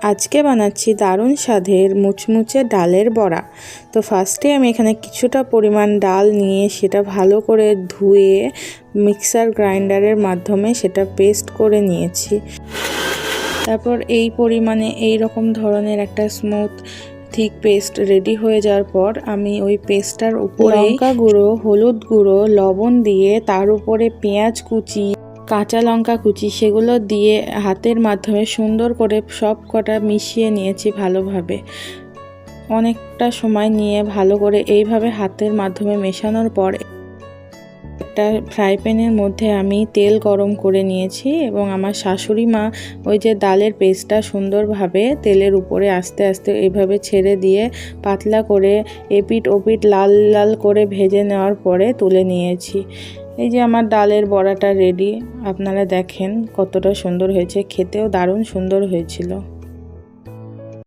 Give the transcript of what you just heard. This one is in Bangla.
আজকে বানাচ্ছি দারুণ স্বাদের মুচমুচে ডালের বড়া। তো ফার্স্টে আমি এখানে কিছুটা পরিমাণ ডাল নিয়ে সেটা ভালো করে ধুয়ে মিক্সার গ্রাইন্ডারের মাধ্যমে সেটা পেস্ট করে নিয়েছি। তারপর এই পরিমাণে এই রকম ধরনের একটা স্মুথ থিক পেস্ট রেডি হয়ে যাওয়ার পর আমি ওই পেস্টটার উপরে লঙ্কা গুঁড়ো, হলুদ গুঁড়ো, লবণ দিয়ে তার উপরে পেঁয়াজ কুচি, কাঁচা লঙ্কা কুচি সেগুলো দিয়ে হাতের মাধ্যমে সুন্দর করে সব কটা মিশিয়ে নিয়েছি ভালোভাবে। অনেকটা সময় নিয়ে ভালো করে এইভাবে হাতের মাধ্যমে মেশানোর পর একটা ফ্রাই প্যানের মধ্যে আমি তেল গরম করে নিয়েছি এবং আমার শাশুড়ি মা ওই যে ডালের পেস্টটা সুন্দরভাবে তেলের উপরে আস্তে আস্তে এইভাবে ছেড়ে দিয়ে পাতলা করে এপিট ওপিট লাল লাল করে ভেজে নেওয়ার পরে তুলে নিয়েছি। এই যে আমার ডালের বড়াটা রেডি। আপনারা দেখেন কতটা সুন্দর হয়েছে, খেতেও দারুণ সুন্দর হয়েছিল।